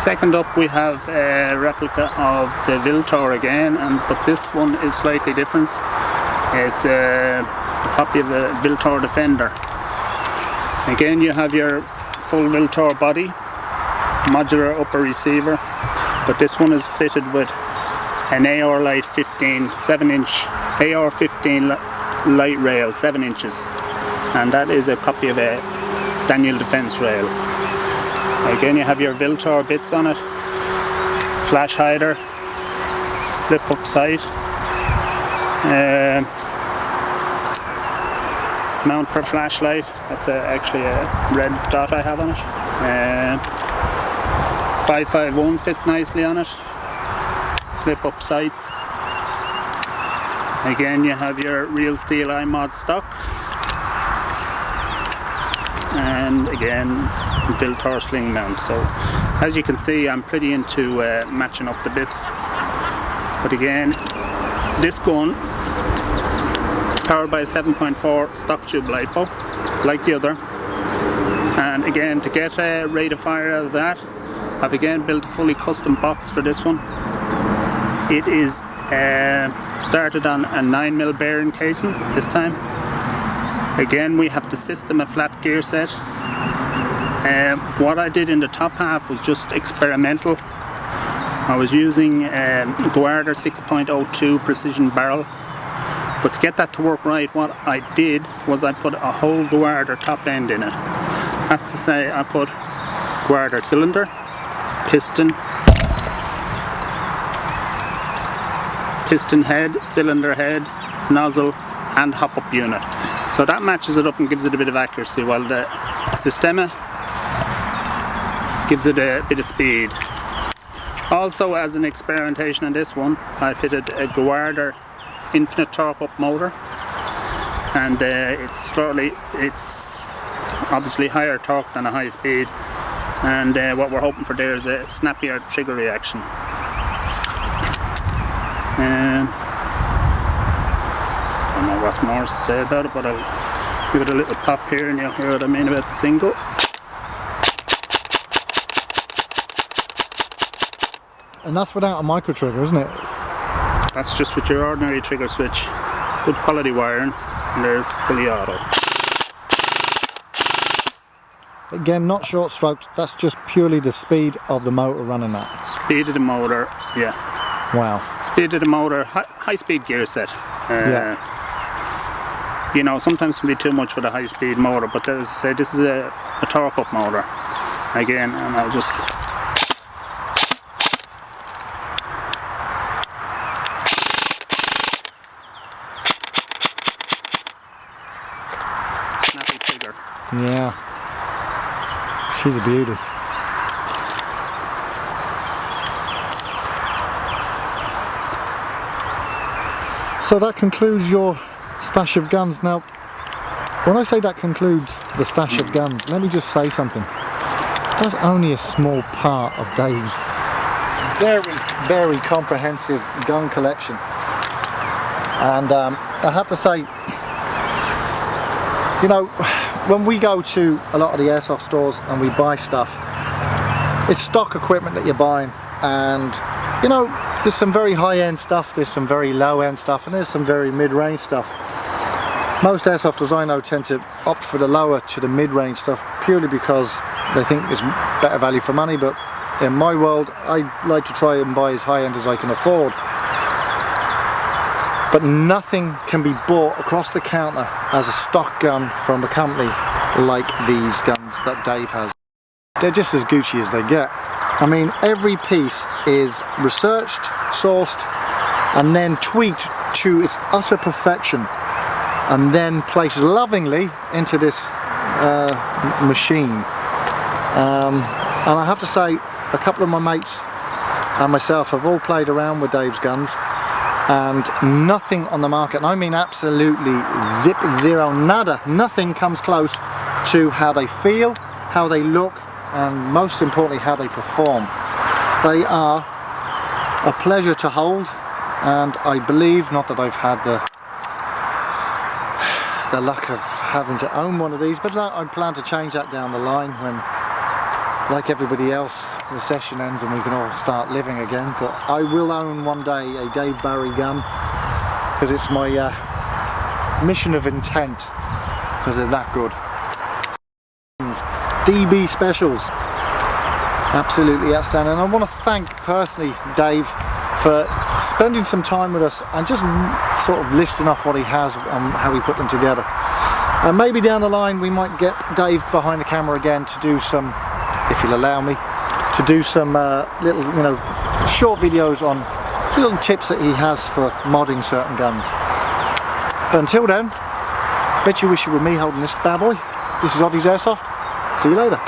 Second up we have a replica of the Vltor again, but this one is slightly different. It's a copy of the Vltor Defender. Again, you have your full Vltor body, modular upper receiver, but this one is fitted with an AR light 15, 7-inch AR-15 light rail, 7 inches, and that is a copy of a Daniel Defense rail. Again, you have your Vltor bits on it, flash hider, flip up sight, mount for flashlight. That's actually a red dot I have on it. 551 fits nicely on it. Flip up sights. Again, you have your real steel iMod stock, and again Vltor sling mount. So as you can see, I'm pretty into matching up the bits. But again, this gun powered by a 7.4 stock tube LiPo, like the other. And again, to get a rate of fire out of that, I've again built a fully custom box for this one. It is started on a 9mm bearing casing this time. Again, we have the system a flat gear set. What I did in the top half was just experimental. I was using Guarda 6.02 precision barrel, but to get that to work right, what I did was I put a whole Guarda top end in it. That's to say, I put Guarda cylinder, piston head, cylinder head, nozzle and hop-up unit. So that matches it up and gives it a bit of accuracy, while the Sistema gives it a bit of speed. Also, as an experimentation on this one, I fitted a Guarda infinite torque up motor, and it's obviously higher torque than a high speed, and what we're hoping for there is a snappier trigger reaction. I don't know what more to say about it, but I'll give it a little pop here and you'll hear what I mean about the single. And that's without a micro trigger, isn't it? That's just with your ordinary trigger switch. Good quality wiring, and there's fully auto. Again, not short stroked, that's just purely the speed of the motor running that. Speed of the motor, yeah. Wow. Speed of the motor, high speed gear set. Yeah. You know, sometimes it can be too much with a high speed motor, but as I say, this is a torque up motor. Again, and I'll just... snappy trigger. Yeah. She's a beauty. So that concludes your stash of guns. Now, when I say that concludes the stash of guns, let me just say something. That's only a small part of Dave's very, very comprehensive gun collection. And I have to say, you know, when we go to a lot of the airsoft stores and we buy stuff, it's stock equipment that you're buying, and you know, there's some very high-end stuff, there's some very low-end stuff, and there's some very mid-range stuff. Most airsofters I know tend to opt for the lower to the mid-range stuff purely because they think it's better value for money, but in my world I like to try and buy as high-end as I can afford. But nothing can be bought across the counter as a stock gun from a company like these guns that Dave has. They're just as Gucci as they get. I mean, every piece is researched, sourced, and then tweaked to its utter perfection, and then placed lovingly into this machine. And I have to say, a couple of my mates and myself have all played around with Dave's guns, and nothing on the market, and I mean absolutely zip, zero, nada, nothing comes close to how they feel, how they look, and most importantly how they perform. They are a pleasure to hold, and I believe, not that I've had the luck of having to own one of these, but I plan to change that down the line like everybody else, the session ends and we can all start living again. But I will own one day a Dave Barry gun, because it's my mission of intent, because they're that good. DB specials, absolutely outstanding. And I want to thank personally Dave for spending some time with us and just sort of listing off what he has and how he put them together. And maybe down the line we might get Dave behind the camera again to do some, if he'll allow me, to do some little, short videos on little tips that he has for modding certain guns. But until then, bet you wish you were me holding this bad boy. This is Oddie's Airsoft. See you later.